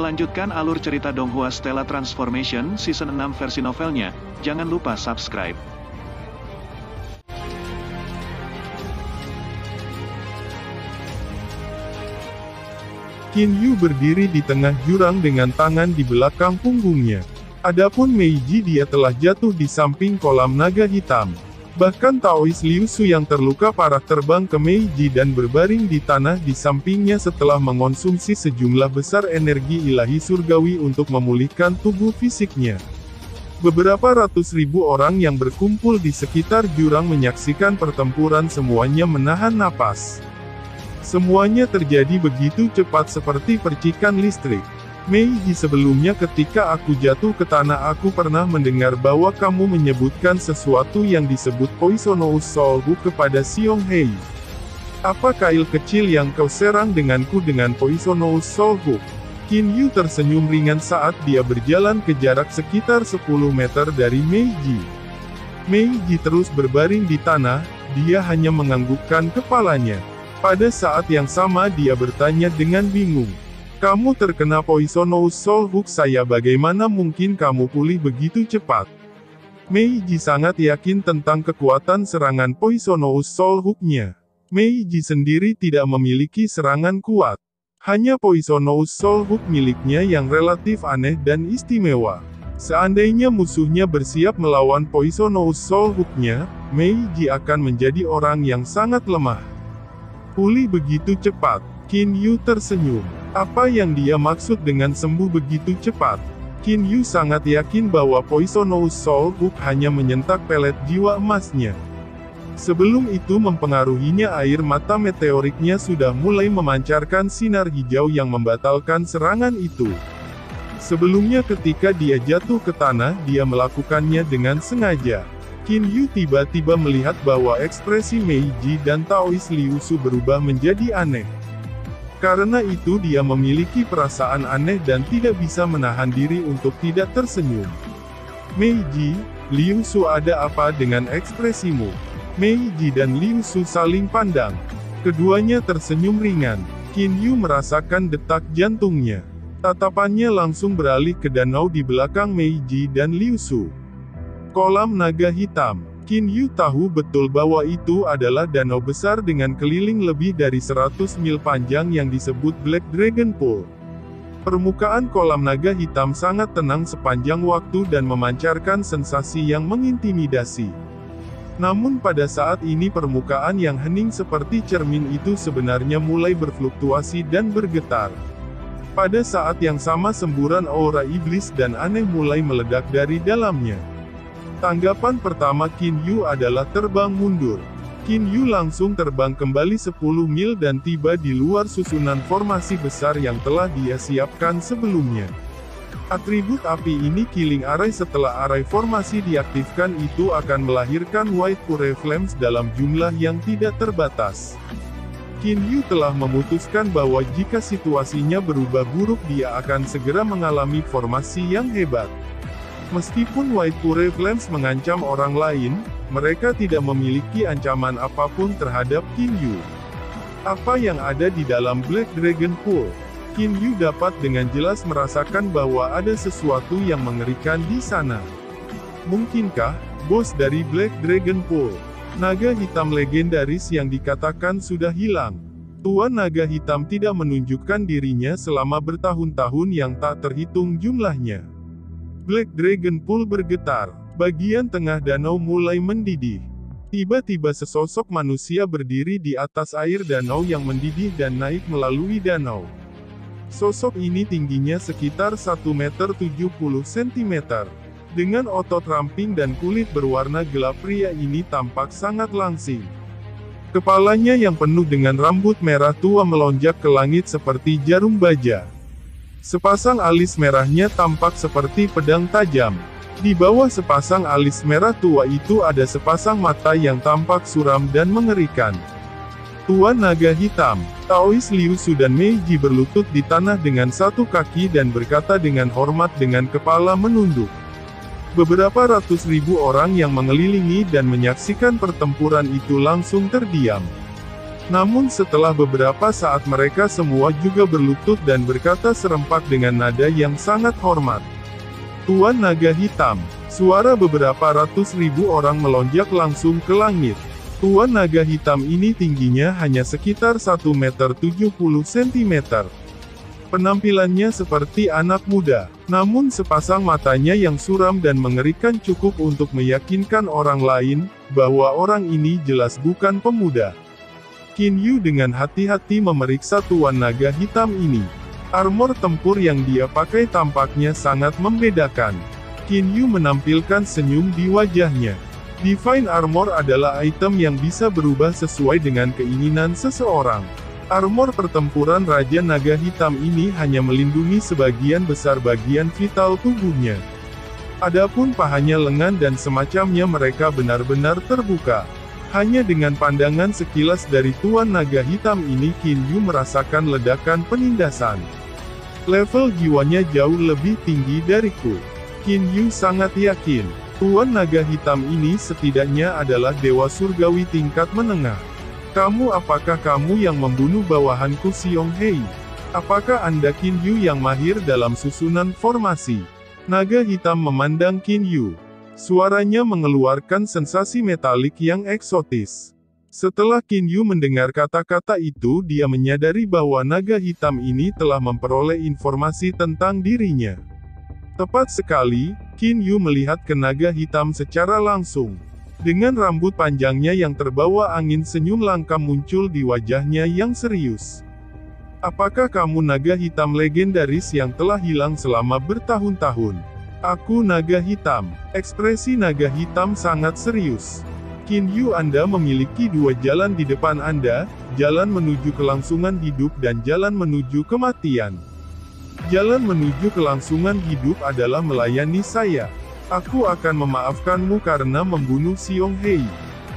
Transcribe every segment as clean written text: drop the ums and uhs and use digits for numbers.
melanjutkan alur cerita Donghua Stella Transformation Season 6 versi novelnya, jangan lupa subscribe. Qin Yu berdiri di tengah jurang dengan tangan di belakang punggungnya. Adapun Meiji dia telah jatuh di samping kolam naga hitam. Bahkan Taois Liu Su yang terluka parah terbang ke Meiji dan berbaring di tanah di sampingnya setelah mengonsumsi sejumlah besar energi ilahi surgawi untuk memulihkan tubuh fisiknya. Beberapa ratus ribu orang yang berkumpul di sekitar jurang menyaksikan pertempuran, semuanya menahan napas. Semuanya terjadi begitu cepat seperti percikan listrik. Meiji, sebelumnya ketika aku jatuh ke tanah aku pernah mendengar bahwa kamu menyebutkan sesuatu yang disebut Poisonous Soul Hook kepada Xiong Hei. Apa kail kecil yang kau serang denganku dengan Poisonous Soul Hook? Qin Yu tersenyum ringan saat dia berjalan ke jarak sekitar 10 meter dari Meiji. Meiji terus berbaring di tanah, dia hanya menganggukkan kepalanya. Pada saat yang sama dia bertanya dengan bingung. Kamu terkena Poisonous Soul Hook saya, bagaimana mungkin kamu pulih begitu cepat? Meiji sangat yakin tentang kekuatan serangan Poisonous Soul Hook-nya. Meiji sendiri tidak memiliki serangan kuat. Hanya Poisonous Soul Hook miliknya yang relatif aneh dan istimewa. Seandainya musuhnya bersiap melawan Poisonous Soul Hook-nya, Meiji akan menjadi orang yang sangat lemah. Pulih begitu cepat. Qin Yu tersenyum. Apa yang dia maksud dengan sembuh begitu cepat? Qin Yu sangat yakin bahwa Poisonous Soul Hook hanya menyentak pelet jiwa emasnya. Sebelum itu mempengaruhinya, air mata meteoriknya sudah mulai memancarkan sinar hijau yang membatalkan serangan itu. Sebelumnya ketika dia jatuh ke tanah, dia melakukannya dengan sengaja. Qin Yu tiba-tiba melihat bahwa ekspresi Meiji dan Taois Liu Su berubah menjadi aneh. Karena itu dia memiliki perasaan aneh dan tidak bisa menahan diri untuk tidak tersenyum. Meiji, Liu Su, ada apa dengan ekspresimu? Meiji dan Liu Su saling pandang. Keduanya tersenyum ringan. Qin Yu merasakan detak jantungnya. Tatapannya langsung beralih ke danau di belakang Meiji dan Liu Su. Kolam naga hitam. Qin Yu tahu betul bahwa itu adalah danau besar dengan keliling lebih dari 100 mil panjang yang disebut Black Dragon Pool. Permukaan kolam naga hitam sangat tenang sepanjang waktu dan memancarkan sensasi yang mengintimidasi. Namun pada saat ini permukaan yang hening seperti cermin itu sebenarnya mulai berfluktuasi dan bergetar. Pada saat yang sama semburan aura iblis dan aneh mulai meledak dari dalamnya. Tanggapan pertama Qin Yu adalah terbang mundur. Qin Yu langsung terbang kembali 10 mil dan tiba di luar susunan formasi besar yang telah dia siapkan sebelumnya. Atribut api ini Killing Array. Setelah array formasi diaktifkan itu akan melahirkan White Pure Flames dalam jumlah yang tidak terbatas. Qin Yu telah memutuskan bahwa jika situasinya berubah buruk dia akan segera mengalami formasi yang hebat. Meskipun White Pure Flames mengancam orang lain, mereka tidak memiliki ancaman apapun terhadap Qin Yu. Apa yang ada di dalam Black Dragon Pool? Qin Yu dapat dengan jelas merasakan bahwa ada sesuatu yang mengerikan di sana. Mungkinkah bos dari Black Dragon Pool? Naga hitam legendaris yang dikatakan sudah hilang. Tuan naga hitam tidak menunjukkan dirinya selama bertahun-tahun yang tak terhitung jumlahnya. Black Dragon Pool bergetar. Bagian tengah danau mulai mendidih. Tiba-tiba sesosok manusia berdiri di atas air danau yang mendidih dan naik melalui danau. Sosok ini tingginya sekitar 1,70 meter. Dengan otot ramping dan kulit berwarna gelap, pria ini tampak sangat langsing. Kepalanya yang penuh dengan rambut merah tua melonjak ke langit seperti jarum baja. Sepasang alis merahnya tampak seperti pedang tajam. Di bawah sepasang alis merah tua itu ada sepasang mata yang tampak suram dan mengerikan. Tuan Naga Hitam, Taois Liu Su dan Meiji berlutut di tanah dengan satu kaki dan berkata dengan hormat dengan kepala menunduk. Beberapa ratus ribu orang yang mengelilingi dan menyaksikan pertempuran itu langsung terdiam. Namun setelah beberapa saat mereka semua juga berlutut dan berkata serempak dengan nada yang sangat hormat. Tuan Naga Hitam. Suara beberapa ratus ribu orang melonjak langsung ke langit. Tuan Naga Hitam ini tingginya hanya sekitar 1,70 meter. Penampilannya seperti anak muda, namun sepasang matanya yang suram dan mengerikan cukup untuk meyakinkan orang lain, bahwa orang ini jelas bukan pemuda. Qin Yu dengan hati-hati memeriksa Tuan Naga Hitam ini. Armor tempur yang dia pakai tampaknya sangat membedakan. Qin Yu menampilkan senyum di wajahnya. Divine Armor adalah item yang bisa berubah sesuai dengan keinginan seseorang. Armor pertempuran Raja Naga Hitam ini hanya melindungi sebagian besar bagian vital tubuhnya. Adapun pahanya, lengan dan semacamnya mereka benar-benar terbuka. Hanya dengan pandangan sekilas dari Tuan Naga Hitam ini Qin Yu merasakan ledakan penindasan. Level jiwanya jauh lebih tinggi dariku. Qin Yu sangat yakin, Tuan Naga Hitam ini setidaknya adalah dewa surgawi tingkat menengah. Apakah kamu yang membunuh bawahanku Xiong Hei? Apakah Anda Qin Yu yang mahir dalam susunan formasi? Naga Hitam memandang Qin Yu. Suaranya mengeluarkan sensasi metalik yang eksotis. Setelah Qin Yu mendengar kata-kata itu, dia menyadari bahwa Naga Hitam ini telah memperoleh informasi tentang dirinya. Tepat sekali, Qin Yu melihat ke Naga Hitam secara langsung. Dengan rambut panjangnya yang terbawa angin, senyum langka muncul di wajahnya yang serius. Apakah kamu Naga Hitam legendaris yang telah hilang selama bertahun-tahun? Aku Naga Hitam. Ekspresi Naga Hitam sangat serius. Qin Yu, Anda memiliki dua jalan di depan Anda, jalan menuju kelangsungan hidup dan jalan menuju kematian. Jalan menuju kelangsungan hidup adalah melayani saya. Aku akan memaafkanmu karena membunuh Xiong Hei.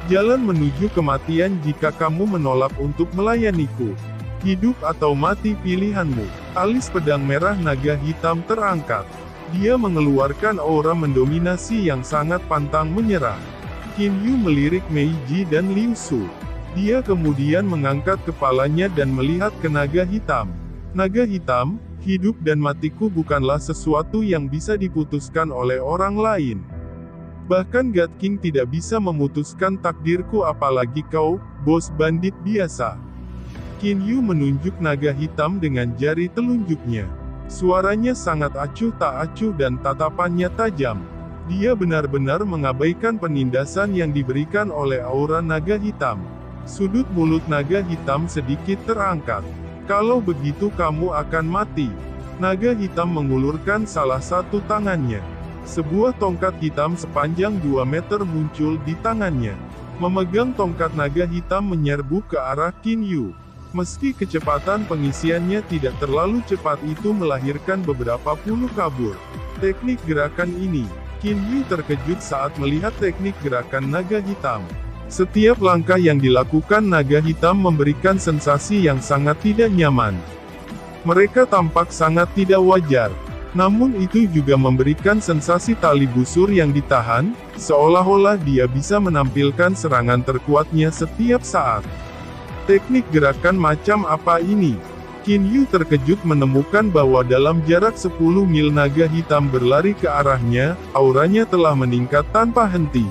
Jalan menuju kematian jika kamu menolak untuk melayaniku. Hidup atau mati pilihanmu. Alis pedang merah Naga Hitam terangkat. Dia mengeluarkan aura mendominasi yang sangat pantang menyerah. Qin Yu melirik Mei Ji dan Liu Su. Dia kemudian mengangkat kepalanya dan melihat ke Naga Hitam. Naga Hitam, hidup dan matiku bukanlah sesuatu yang bisa diputuskan oleh orang lain. Bahkan God King tidak bisa memutuskan takdirku, apalagi kau, bos bandit biasa. Qin Yu menunjuk Naga Hitam dengan jari telunjuknya. Suaranya sangat acuh tak acuh dan tatapannya tajam. Dia benar-benar mengabaikan penindasan yang diberikan oleh aura Naga Hitam. Sudut mulut Naga Hitam sedikit terangkat. Kalau begitu kamu akan mati. Naga Hitam mengulurkan salah satu tangannya. Sebuah tongkat hitam sepanjang 2 meter muncul di tangannya. Memegang tongkat, Naga Hitam menyerbu ke arah Qin Yu. Meski kecepatan pengisiannya tidak terlalu cepat, itu melahirkan beberapa puluh kabur. Teknik gerakan ini, Qin Yu terkejut saat melihat teknik gerakan Naga Hitam. Setiap langkah yang dilakukan Naga Hitam memberikan sensasi yang sangat tidak nyaman. Mereka tampak sangat tidak wajar. Namun itu juga memberikan sensasi tali busur yang ditahan, seolah-olah dia bisa menampilkan serangan terkuatnya setiap saat. Teknik gerakan macam apa ini? Qin Yu terkejut menemukan bahwa dalam jarak 10 mil Naga Hitam berlari ke arahnya, auranya telah meningkat tanpa henti.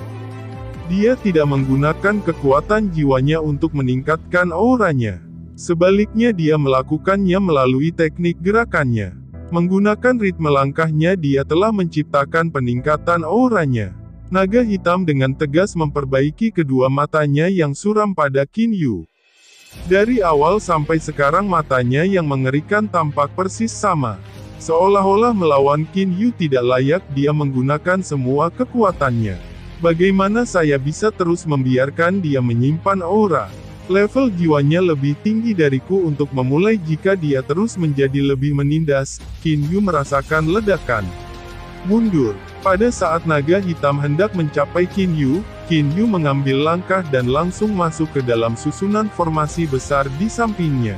Dia tidak menggunakan kekuatan jiwanya untuk meningkatkan auranya. Sebaliknya dia melakukannya melalui teknik gerakannya. Menggunakan ritme langkahnya dia telah menciptakan peningkatan auranya. Naga Hitam dengan tegas memperbaiki kedua matanya yang suram pada Qin Yu. Dari awal sampai sekarang matanya yang mengerikan tampak persis sama. Seolah-olah melawan Qin Yu tidak layak, dia menggunakan semua kekuatannya. Bagaimana saya bisa terus membiarkan dia menyimpan aura? Level jiwanya lebih tinggi dariku untuk memulai. Jika dia terus menjadi lebih menindas, Qin Yu merasakan ledakan. Mundur. Pada saat Naga Hitam hendak mencapai Qin Yu mengambil langkah dan langsung masuk ke dalam susunan formasi besar di sampingnya.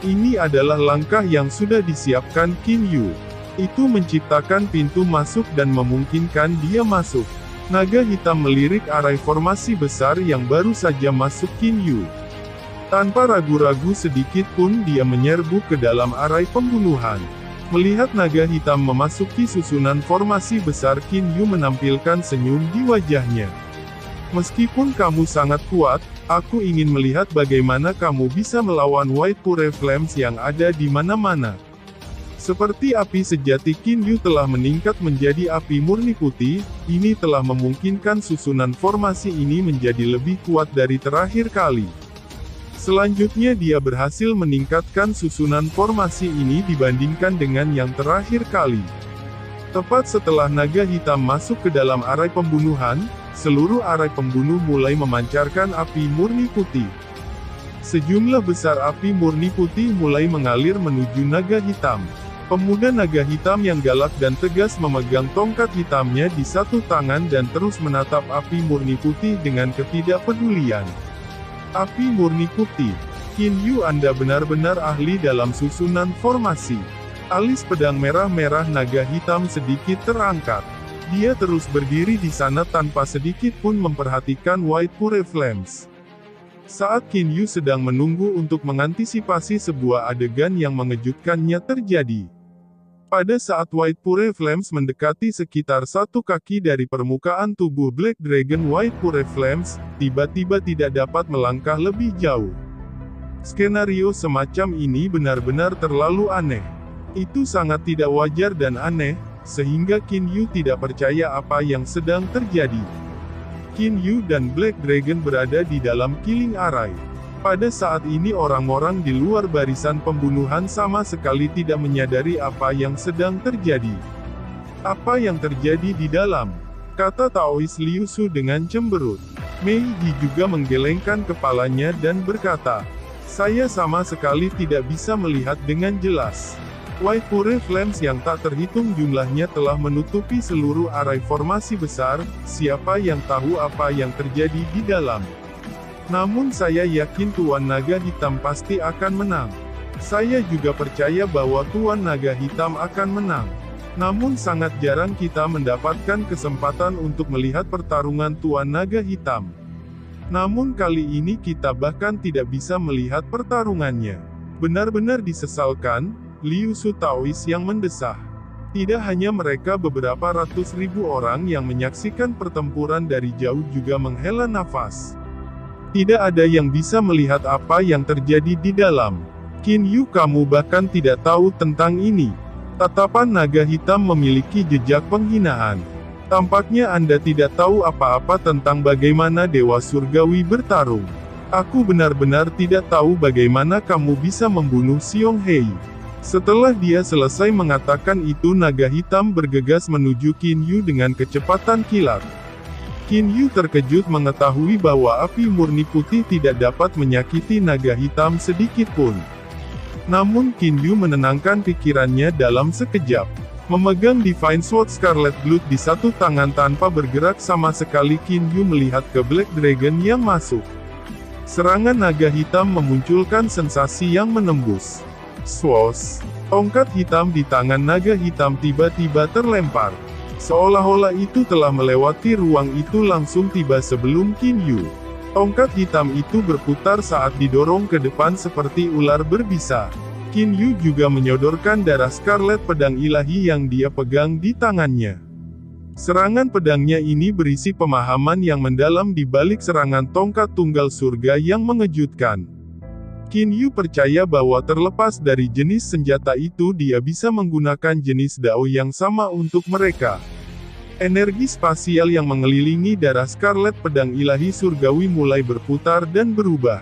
Ini adalah langkah yang sudah disiapkan Qin Yu. Itu menciptakan pintu masuk dan memungkinkan dia masuk. Naga Hitam melirik arai formasi besar yang baru saja masuk Qin Yu. Tanpa ragu-ragu sedikit pun dia menyerbu ke dalam arai pembunuhan. Melihat naga hitam memasuki susunan formasi besar, Qin Yu menampilkan senyum di wajahnya. Meskipun kamu sangat kuat, aku ingin melihat bagaimana kamu bisa melawan White Pure Flames yang ada di mana-mana. Seperti api sejati, Qin Yu telah meningkat menjadi api murni putih, ini telah memungkinkan susunan formasi ini menjadi lebih kuat dari terakhir kali. Selanjutnya dia berhasil meningkatkan susunan formasi ini dibandingkan dengan yang terakhir kali. Tepat setelah naga hitam masuk ke dalam arai pembunuhan, seluruh arai pembunuh mulai memancarkan api murni putih. Sejumlah besar api murni putih mulai mengalir menuju naga hitam. Pemuda naga hitam yang galak dan tegas memegang tongkat hitamnya di satu tangan dan terus menatap api murni putih dengan ketidakpedulian. Api murni putih. Qin Yu, Anda benar-benar ahli dalam susunan formasi. Alis pedang merah-merah naga hitam sedikit terangkat. Dia terus berdiri di sana tanpa sedikit pun memperhatikan White Pure Flames. Saat Qin Yu sedang menunggu untuk mengantisipasi sebuah adegan yang mengejutkannya terjadi. Pada saat White Pure Flames mendekati sekitar 1 kaki dari permukaan tubuh Black Dragon, White Pure Flames tiba-tiba tidak dapat melangkah lebih jauh. Skenario semacam ini benar-benar terlalu aneh. Itu sangat tidak wajar dan aneh, sehingga Qin Yu tidak percaya apa yang sedang terjadi. Qin Yu dan Black Dragon berada di dalam killing array. Pada saat ini orang-orang di luar barisan pembunuhan sama sekali tidak menyadari apa yang sedang terjadi. Apa yang terjadi di dalam? Kata Taois Liu Su dengan cemberut. Mei Ji juga menggelengkan kepalanya dan berkata, saya sama sekali tidak bisa melihat dengan jelas. White Pure Flames yang tak terhitung jumlahnya telah menutupi seluruh arai formasi besar, siapa yang tahu apa yang terjadi di dalam. Namun saya yakin Tuan Naga Hitam pasti akan menang. Saya juga percaya bahwa Tuan Naga Hitam akan menang. Namun sangat jarang kita mendapatkan kesempatan untuk melihat pertarungan Tuan Naga Hitam. Namun kali ini kita bahkan tidak bisa melihat pertarungannya. Benar-benar disesalkan, Liu Su Taois yang mendesah. Tidak hanya mereka, beberapa ratus ribu orang yang menyaksikan pertempuran dari jauh juga menghela nafas. Tidak ada yang bisa melihat apa yang terjadi di dalam. Qin Yu, kamu bahkan tidak tahu tentang ini. Tatapan naga hitam memiliki jejak penghinaan. Tampaknya Anda tidak tahu apa-apa tentang bagaimana Dewa Surgawi bertarung. Aku benar-benar tidak tahu bagaimana kamu bisa membunuh Xiong Hei. Setelah dia selesai mengatakan itu, naga hitam bergegas menuju Qin Yu dengan kecepatan kilat. Qin Yu terkejut mengetahui bahwa api murni putih tidak dapat menyakiti naga hitam sedikit pun. Namun Qin Yu menenangkan pikirannya dalam sekejap. Memegang Divine Sword Scarlet Blood di satu tangan tanpa bergerak sama sekali, Qin Yu melihat ke Black Dragon yang masuk. Serangan naga hitam memunculkan sensasi yang menembus. Swoosh! Tongkat hitam di tangan naga hitam tiba-tiba terlempar. Seolah-olah itu telah melewati ruang itu langsung tiba sebelum Qin Yu. Tongkat hitam itu berputar saat didorong ke depan seperti ular berbisa. Qin Yu juga menyodorkan darah Scarlet pedang ilahi yang dia pegang di tangannya. Serangan pedangnya ini berisi pemahaman yang mendalam di balik serangan tongkat tunggal surga yang mengejutkan. Qin Yu percaya bahwa terlepas dari jenis senjata itu, dia bisa menggunakan jenis Dao yang sama untuk mereka. Energi spasial yang mengelilingi darah Scarlet pedang ilahi surgawi mulai berputar dan berubah.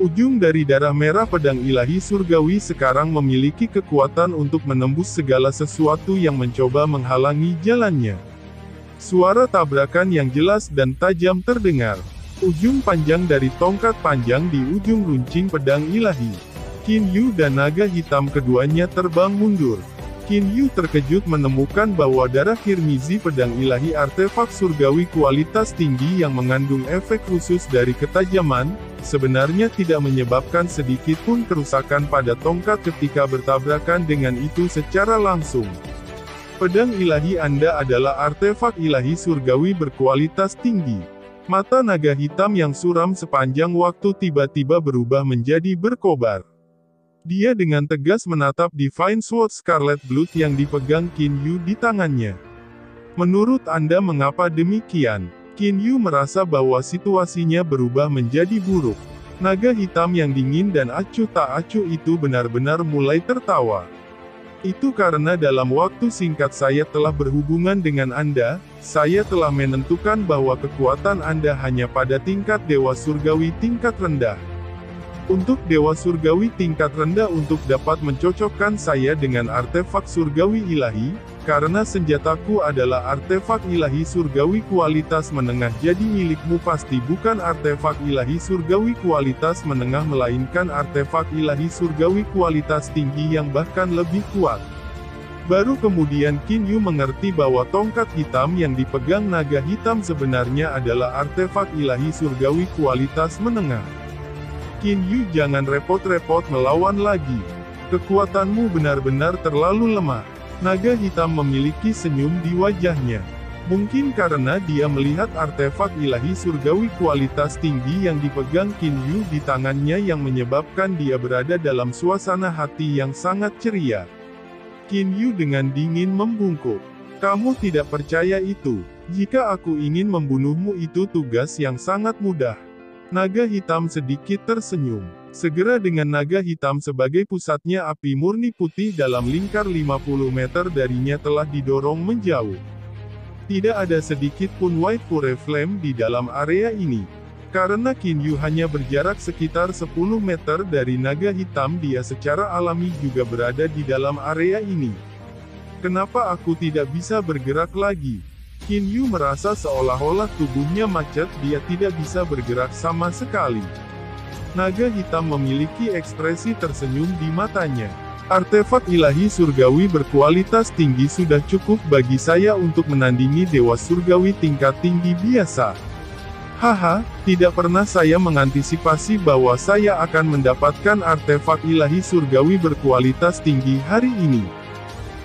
Ujung dari darah merah pedang ilahi surgawi sekarang memiliki kekuatan untuk menembus segala sesuatu yang mencoba menghalangi jalannya. Suara tabrakan yang jelas dan tajam terdengar. Ujung panjang dari tongkat panjang di ujung runcing pedang ilahi. Qin Yu dan naga hitam keduanya terbang mundur. Qin Yu terkejut menemukan bahwa darah Kirmizi pedang ilahi artefak surgawi kualitas tinggi yang mengandung efek khusus dari ketajaman, sebenarnya tidak menyebabkan sedikit pun kerusakan pada tongkat ketika bertabrakan dengan itu secara langsung. Pedang ilahi Anda adalah artefak ilahi surgawi berkualitas tinggi. Mata naga hitam yang suram sepanjang waktu tiba-tiba berubah menjadi berkobar. Dia dengan tegas menatap Divine Sword Scarlet Blood yang dipegang Qin Yu di tangannya. Menurut Anda mengapa demikian? Qin Yu merasa bahwa situasinya berubah menjadi buruk. Naga hitam yang dingin dan acuh tak acuh itu benar-benar mulai tertawa. Itu karena dalam waktu singkat saya telah berhubungan dengan Anda, saya telah menentukan bahwa kekuatan Anda hanya pada tingkat Dewa Surgawi tingkat rendah. Untuk Dewa Surgawi tingkat rendah untuk dapat mencocokkan saya dengan artefak surgawi ilahi, karena senjataku adalah artefak ilahi surgawi kualitas menengah jadi milikmu pasti bukan artefak ilahi surgawi kualitas menengah melainkan artefak ilahi surgawi kualitas tinggi yang bahkan lebih kuat. Baru kemudian Qin Yu mengerti bahwa tongkat hitam yang dipegang naga hitam sebenarnya adalah artefak ilahi surgawi kualitas menengah. Qin Yu, jangan repot-repot melawan lagi. Kekuatanmu benar-benar terlalu lemah. Naga hitam memiliki senyum di wajahnya. Mungkin karena dia melihat artefak ilahi surgawi kualitas tinggi yang dipegang Qin Yu di tangannya yang menyebabkan dia berada dalam suasana hati yang sangat ceria. Qin Yu dengan dingin membungkuk. Kamu tidak percaya itu? Jika aku ingin membunuhmu itu tugas yang sangat mudah. Naga hitam sedikit tersenyum. Segera dengan naga hitam sebagai pusatnya api murni putih dalam lingkar 50 meter darinya telah didorong menjauh. Tidak ada sedikit pun White Pure Flame di dalam area ini. Karena Qin Yu hanya berjarak sekitar 10 meter dari naga hitam, dia secara alami juga berada di dalam area ini. Kenapa aku tidak bisa bergerak lagi? Qin Yu merasa seolah-olah tubuhnya macet, dia tidak bisa bergerak sama sekali. Naga hitam memiliki ekspresi tersenyum di matanya. Artefak ilahi surgawi berkualitas tinggi sudah cukup bagi saya untuk menandingi dewa surgawi tingkat tinggi biasa. Haha, tidak pernah saya mengantisipasi bahwa saya akan mendapatkan artefak ilahi surgawi berkualitas tinggi hari ini.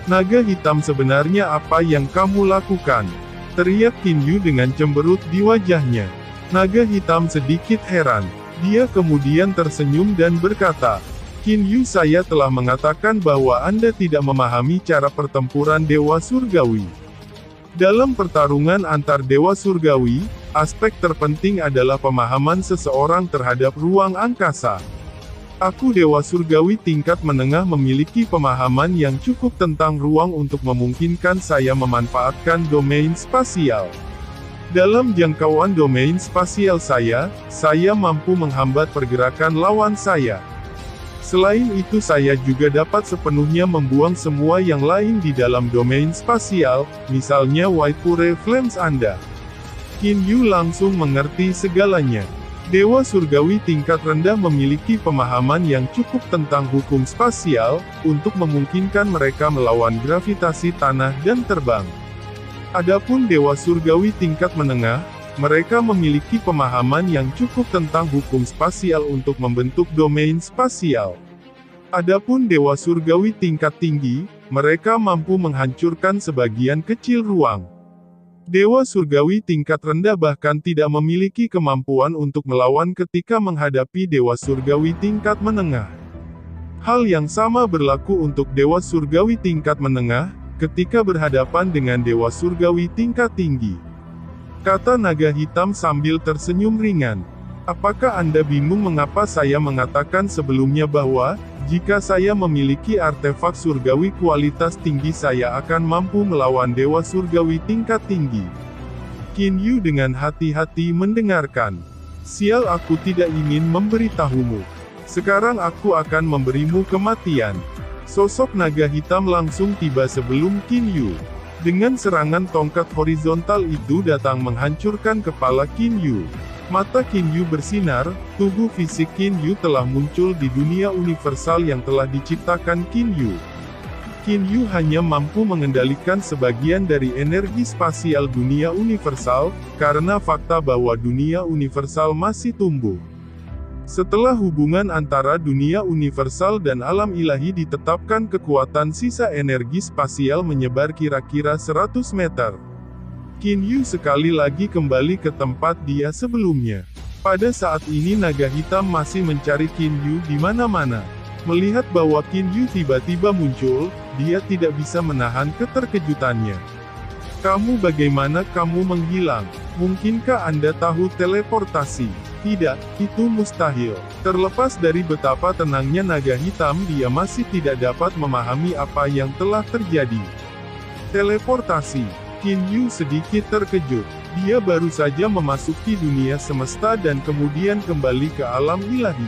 Naga hitam, sebenarnya apa yang kamu lakukan? Teriak Qin Yu dengan cemberut di wajahnya. Naga hitam sedikit heran. Dia kemudian tersenyum dan berkata, Qin Yu, saya telah mengatakan bahwa Anda tidak memahami cara pertempuran Dewa Surgawi. Dalam pertarungan antar Dewa Surgawi, aspek terpenting adalah pemahaman seseorang terhadap ruang angkasa. Aku Dewa Surgawi tingkat menengah memiliki pemahaman yang cukup tentang ruang untuk memungkinkan saya memanfaatkan domain spasial. Dalam jangkauan domain spasial saya mampu menghambat pergerakan lawan saya. Selain itu saya juga dapat sepenuhnya membuang semua yang lain di dalam domain spasial, misalnya White Pure Flames Anda. Qin Yu langsung mengerti segalanya. Dewa Surgawi tingkat rendah memiliki pemahaman yang cukup tentang hukum spasial, untuk memungkinkan mereka melawan gravitasi tanah dan terbang. Adapun Dewa Surgawi tingkat menengah, mereka memiliki pemahaman yang cukup tentang hukum spasial untuk membentuk domain spasial. Adapun Dewa Surgawi tingkat tinggi, mereka mampu menghancurkan sebagian kecil ruang. Dewa Surgawi tingkat rendah bahkan tidak memiliki kemampuan untuk melawan ketika menghadapi Dewa Surgawi tingkat menengah. Hal yang sama berlaku untuk Dewa Surgawi tingkat menengah, ketika berhadapan dengan Dewa Surgawi tingkat tinggi. Kata naga hitam sambil tersenyum ringan. Apakah Anda bingung mengapa saya mengatakan sebelumnya bahwa, jika saya memiliki artefak surgawi kualitas tinggi saya akan mampu melawan Dewa Surgawi tingkat tinggi? Qin Yu dengan hati-hati mendengarkan. Sial, aku tidak ingin memberitahumu. Sekarang aku akan memberimu kematian. Sosok naga hitam langsung tiba sebelum Qin Yu. Dengan serangan tongkat horizontal itu datang menghancurkan kepala Qin Yu. Mata Qin Yu bersinar, tubuh fisik Qin Yu telah muncul di dunia universal yang telah diciptakan Qin Yu. Qin Yu hanya mampu mengendalikan sebagian dari energi spasial dunia universal, karena fakta bahwa dunia universal masih tumbuh. Setelah hubungan antara dunia universal dan alam ilahi ditetapkan, kekuatan sisa energi spasial menyebar kira-kira 100 meter. Qin Yu sekali lagi kembali ke tempat dia sebelumnya. Pada saat ini naga hitam masih mencari Qin Yu di mana-mana. Melihat bahwa Qin Yu tiba-tiba muncul, dia tidak bisa menahan keterkejutannya. Kamu bagaimana kamu menghilang? Mungkinkah Anda tahu teleportasi? Tidak, itu mustahil. Terlepas dari betapa tenangnya naga hitam, dia masih tidak dapat memahami apa yang telah terjadi. Teleportasi. Qin Yu sedikit terkejut. Dia baru saja memasuki dunia semesta dan kemudian kembali ke alam ilahi.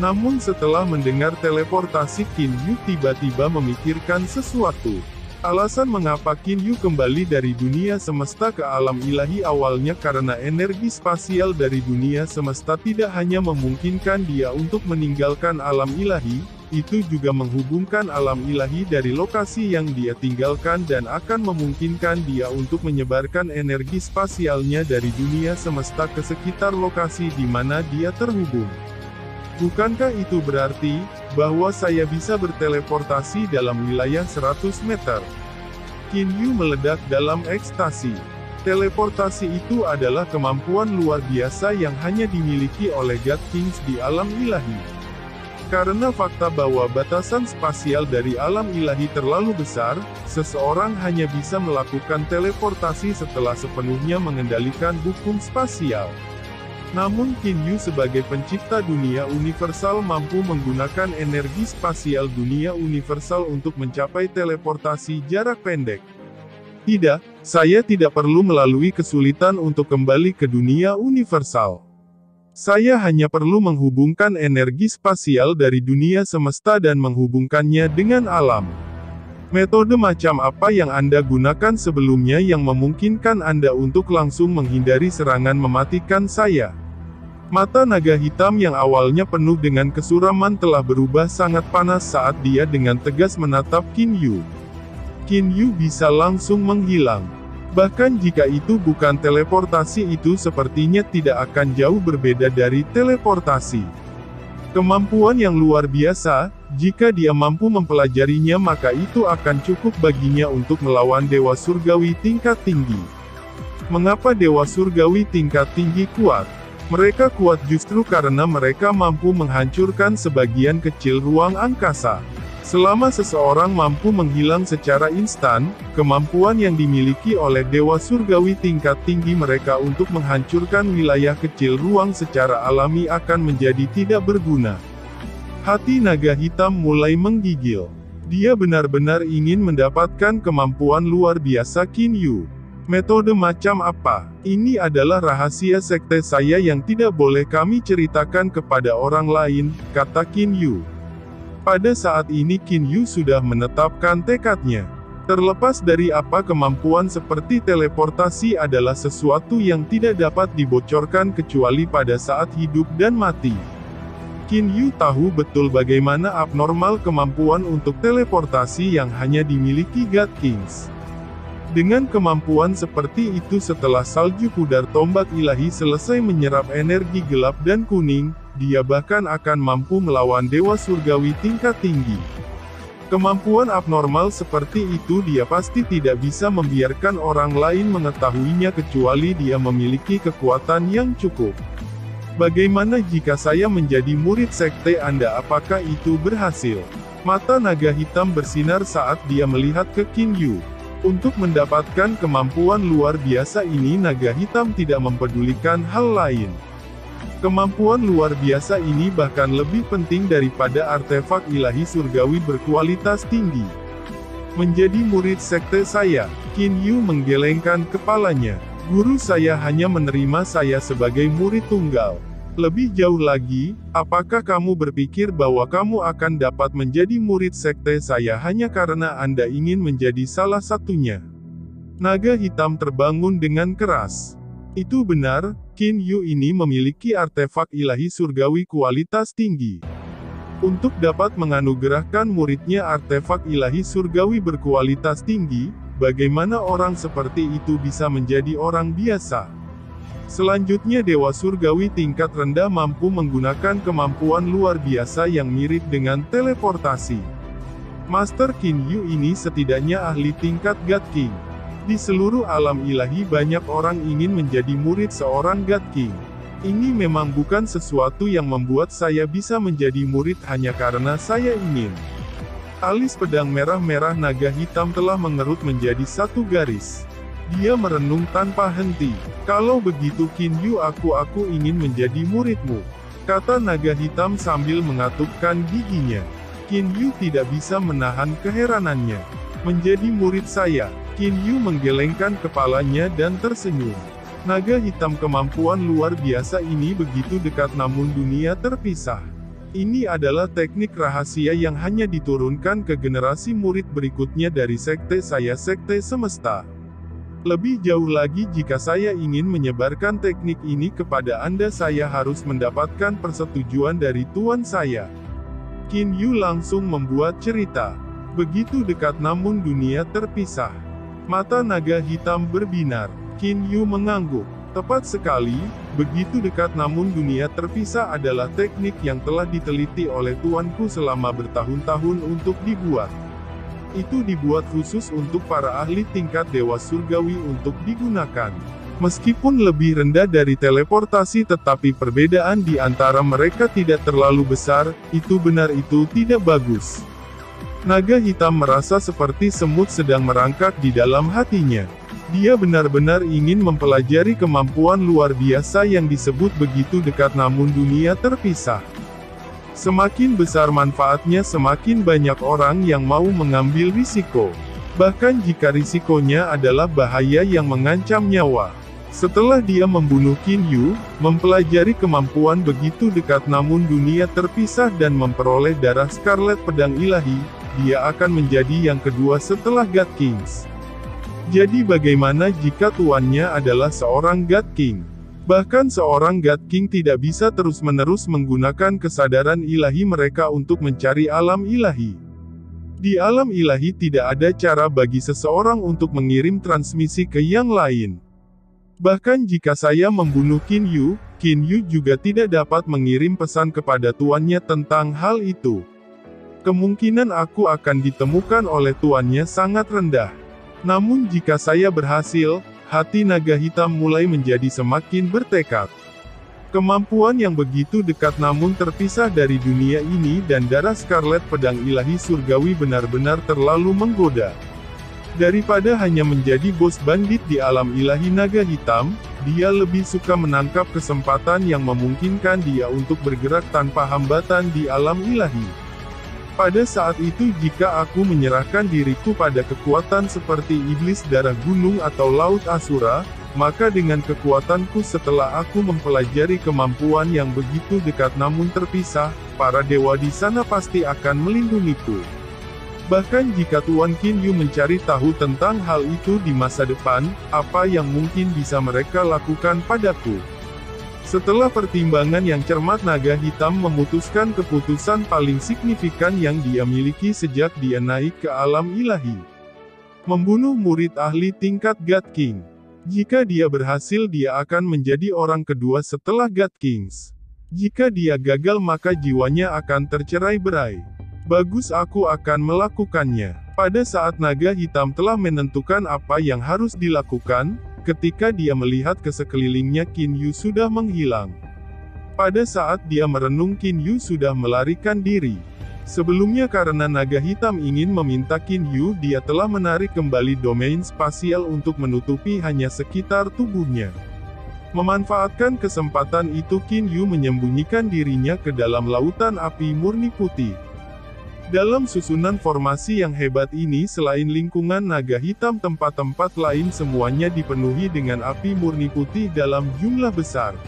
Namun setelah mendengar teleportasi, Qin Yu tiba-tiba memikirkan sesuatu. Alasan mengapa Qin Yu kembali dari dunia semesta ke alam ilahi awalnya karena energi spasial dari dunia semesta tidak hanya memungkinkan dia untuk meninggalkan alam ilahi, itu juga menghubungkan alam ilahi dari lokasi yang dia tinggalkan dan akan memungkinkan dia untuk menyebarkan energi spasialnya dari dunia semesta ke sekitar lokasi di mana dia terhubung. Bukankah itu berarti, bahwa saya bisa berteleportasi dalam wilayah 100 meter? Qin Yu meledak dalam ekstasi. Teleportasi itu adalah kemampuan luar biasa yang hanya dimiliki oleh God Kings di alam ilahi. Karena fakta bahwa batasan spasial dari alam ilahi terlalu besar, seseorang hanya bisa melakukan teleportasi setelah sepenuhnya mengendalikan hukum spasial. Namun Qin Yu sebagai pencipta dunia universal mampu menggunakan energi spasial dunia universal untuk mencapai teleportasi jarak pendek. Tidak, saya tidak perlu melalui kesulitan untuk kembali ke dunia universal. Saya hanya perlu menghubungkan energi spasial dari dunia semesta dan menghubungkannya dengan alam. Metode macam apa yang Anda gunakan sebelumnya yang memungkinkan Anda untuk langsung menghindari serangan mematikan saya? Mata naga hitam yang awalnya penuh dengan kesuraman telah berubah sangat panas saat dia dengan tegas menatap Qin Yu. Qin Yu bisa langsung menghilang. Bahkan jika itu bukan teleportasi, itu sepertinya tidak akan jauh berbeda dari teleportasi. Kemampuan yang luar biasa, jika dia mampu mempelajarinya maka itu akan cukup baginya untuk melawan Dewa Surgawi tingkat tinggi. Mengapa Dewa Surgawi tingkat tinggi kuat? Mereka kuat justru karena mereka mampu menghancurkan sebagian kecil ruang angkasa. Selama seseorang mampu menghilang secara instan, kemampuan yang dimiliki oleh Dewa Surgawi tingkat tinggi mereka untuk menghancurkan wilayah kecil ruang secara alami akan menjadi tidak berguna. Hati naga hitam mulai menggigil. Dia benar-benar ingin mendapatkan kemampuan luar biasa Qin Yu. Metode macam apa? Ini adalah rahasia sekte saya yang tidak boleh kami ceritakan kepada orang lain, kata Qin Yu. Pada saat ini Qin Yu sudah menetapkan tekadnya. Terlepas dari apa kemampuan seperti teleportasi adalah sesuatu yang tidak dapat dibocorkan kecuali pada saat hidup dan mati. Qin Yu tahu betul bagaimana abnormal kemampuan untuk teleportasi yang hanya dimiliki God Kings. Dengan kemampuan seperti itu setelah salju pudar tombak ilahi selesai menyerap energi gelap dan kuning, dia bahkan akan mampu melawan Dewa Surgawi tingkat tinggi. Kemampuan abnormal seperti itu dia pasti tidak bisa membiarkan orang lain mengetahuinya kecuali dia memiliki kekuatan yang cukup. Bagaimana jika saya menjadi murid sekte Anda? Apakah itu berhasil? Mata naga hitam bersinar saat dia melihat ke Qin Yu. Untuk mendapatkan kemampuan luar biasa ini naga hitam tidak mempedulikan hal lain. Kemampuan luar biasa ini bahkan lebih penting daripada artefak ilahi surgawi berkualitas tinggi. Menjadi murid sekte saya, Qin Yu menggelengkan kepalanya. Guru saya hanya menerima saya sebagai murid tunggal. Lebih jauh lagi, apakah kamu berpikir bahwa kamu akan dapat menjadi murid sekte saya hanya karena Anda ingin menjadi salah satunya? Naga hitam terbangun dengan keras. Itu benar, Qin Yu ini memiliki artefak ilahi surgawi kualitas tinggi. Untuk dapat menganugerahkan muridnya artefak ilahi surgawi berkualitas tinggi, bagaimana orang seperti itu bisa menjadi orang biasa? Selanjutnya Dewa Surgawi tingkat rendah mampu menggunakan kemampuan luar biasa yang mirip dengan teleportasi. Master Qin Yu ini setidaknya ahli tingkat God King. Di seluruh alam ilahi banyak orang ingin menjadi murid seorang God King. Ini memang bukan sesuatu yang membuat saya bisa menjadi murid hanya karena saya ingin. Alis pedang merah-merah naga hitam telah mengerut menjadi satu garis. Dia merenung tanpa henti. Kalau begitu Qin Yu, aku ingin menjadi muridmu, kata naga hitam sambil mengatupkan giginya. Qin Yu tidak bisa menahan keheranannya. Menjadi murid saya? Qin Yu menggelengkan kepalanya dan tersenyum. Naga hitam, kemampuan luar biasa ini begitu dekat namun dunia terpisah. Ini adalah teknik rahasia yang hanya diturunkan ke generasi murid berikutnya dari sekte saya, sekte semesta. Lebih jauh lagi, jika saya ingin menyebarkan teknik ini kepada Anda, saya harus mendapatkan persetujuan dari tuan saya. Qin Yu langsung membuat cerita. Begitu dekat namun dunia terpisah. Mata naga hitam berbinar. Qin Yu mengangguk. Tepat sekali, begitu dekat namun dunia terpisah adalah teknik yang telah diteliti oleh tuanku selama bertahun-tahun untuk dibuat. Itu dibuat khusus untuk para ahli tingkat dewa surgawi untuk digunakan. Meskipun lebih rendah dari teleportasi, tetapi perbedaan di antara mereka tidak terlalu besar. Itu benar, itu tidak bagus. Naga hitam merasa seperti semut sedang merangkak di dalam hatinya. Dia benar-benar ingin mempelajari kemampuan luar biasa yang disebut begitu dekat namun dunia terpisah. Semakin besar manfaatnya, semakin banyak orang yang mau mengambil risiko. Bahkan jika risikonya adalah bahaya yang mengancam nyawa. Setelah dia membunuh Qin Yu, mempelajari kemampuan begitu dekat namun dunia terpisah dan memperoleh darah Scarlet Pedang Ilahi, dia akan menjadi yang kedua setelah God Kings. Jadi bagaimana jika tuannya adalah seorang God King? Bahkan seorang God King tidak bisa terus-menerus menggunakan kesadaran ilahi mereka untuk mencari alam ilahi. Di alam ilahi tidak ada cara bagi seseorang untuk mengirim transmisi ke yang lain. Bahkan jika saya membunuh Qin Yu juga tidak dapat mengirim pesan kepada tuannya tentang hal itu. Kemungkinan aku akan ditemukan oleh tuannya sangat rendah. Namun jika saya berhasil, hati naga hitam mulai menjadi semakin bertekad. Kemampuan yang begitu dekat namun terpisah dari dunia ini dan darah Scarlet Pedang Ilahi Surgawi benar-benar terlalu menggoda. Daripada hanya menjadi bos bandit di alam ilahi naga hitam, dia lebih suka menangkap kesempatan yang memungkinkan dia untuk bergerak tanpa hambatan di alam ilahi. Pada saat itu jika aku menyerahkan diriku pada kekuatan seperti iblis darah gunung atau laut Asura, maka dengan kekuatanku setelah aku mempelajari kemampuan yang begitu dekat namun terpisah, para dewa di sana pasti akan melindungiku. Bahkan jika Tuan Qin Yu mencari tahu tentang hal itu di masa depan, apa yang mungkin bisa mereka lakukan padaku? Setelah pertimbangan yang cermat, naga hitam memutuskan keputusan paling signifikan yang dia miliki sejak dia naik ke alam ilahi. Membunuh murid ahli tingkat God King. Jika dia berhasil, dia akan menjadi orang kedua setelah God Kings. Jika dia gagal, maka jiwanya akan tercerai-berai. Bagus, aku akan melakukannya. Pada saat naga hitam telah menentukan apa yang harus dilakukan, ketika dia melihat ke sekelilingnya, Qin Yu sudah menghilang. Pada saat dia merenung, Qin Yu sudah melarikan diri. Sebelumnya karena naga hitam ingin meminta Qin Yu, dia telah menarik kembali domain spasial untuk menutupi hanya sekitar tubuhnya. Memanfaatkan kesempatan itu, Qin Yu menyembunyikan dirinya ke dalam lautan api murni putih. Dalam susunan formasi yang hebat ini, selain lingkungan naga hitam, tempat-tempat lain semuanya dipenuhi dengan api murni putih dalam jumlah besar.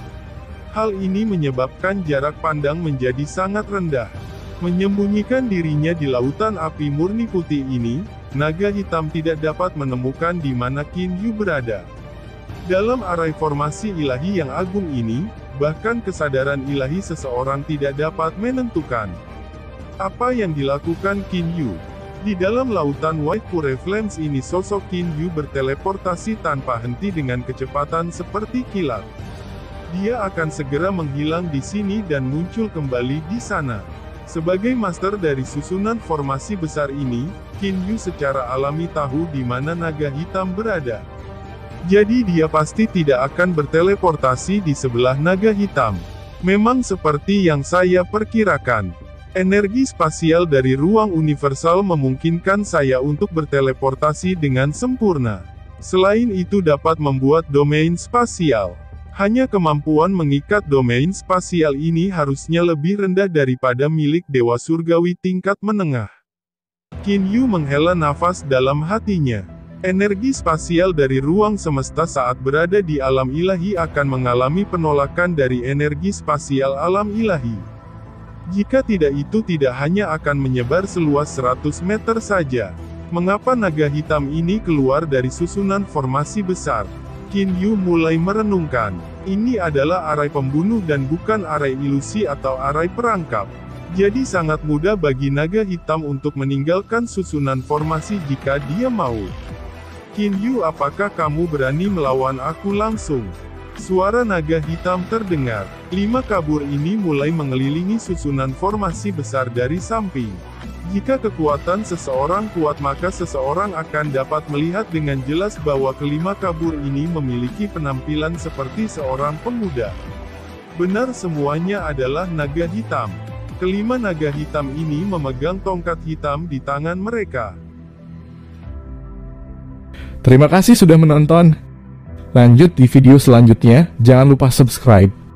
Hal ini menyebabkan jarak pandang menjadi sangat rendah. Menyembunyikan dirinya di lautan api murni putih ini, naga hitam tidak dapat menemukan di mana Qin Yu berada. Dalam arai formasi ilahi yang agung ini, bahkan kesadaran ilahi seseorang tidak dapat menentukan apa yang dilakukan Qin Yu. Di dalam lautan White Pure Flames ini, sosok Qin Yu berteleportasi tanpa henti dengan kecepatan seperti kilat. Dia akan segera menghilang di sini dan muncul kembali di sana. Sebagai master dari susunan formasi besar ini, Qin Yu secara alami tahu di mana naga hitam berada. Jadi dia pasti tidak akan berteleportasi di sebelah naga hitam. Memang seperti yang saya perkirakan. Energi spasial dari ruang universal memungkinkan saya untuk berteleportasi dengan sempurna. Selain itu dapat membuat domain spasial. Hanya kemampuan mengikat domain spasial ini harusnya lebih rendah daripada milik Dewa Surgawi tingkat menengah. Qin Yu menghela nafas dalam hatinya. Energi spasial dari ruang semesta saat berada di alam ilahi akan mengalami penolakan dari energi spasial alam ilahi. Jika tidak, itu tidak hanya akan menyebar seluas 100 meter saja. Mengapa naga hitam ini keluar dari susunan formasi besar? Qin Yu mulai merenungkan. Ini adalah arai pembunuh dan bukan arai ilusi atau arai perangkap. Jadi sangat mudah bagi naga hitam untuk meninggalkan susunan formasi jika dia mau. Qin Yu, apakah kamu berani melawan aku langsung? Suara naga hitam terdengar. 5 kabur ini mulai mengelilingi susunan formasi besar dari samping. Jika kekuatan seseorang kuat, maka seseorang akan dapat melihat dengan jelas bahwa kelima kabur ini memiliki penampilan seperti seorang pemuda. Benar, semuanya adalah naga hitam. Kelima naga hitam ini memegang tongkat hitam di tangan mereka. Terima kasih sudah menonton. Lanjut di video selanjutnya, jangan lupa subscribe.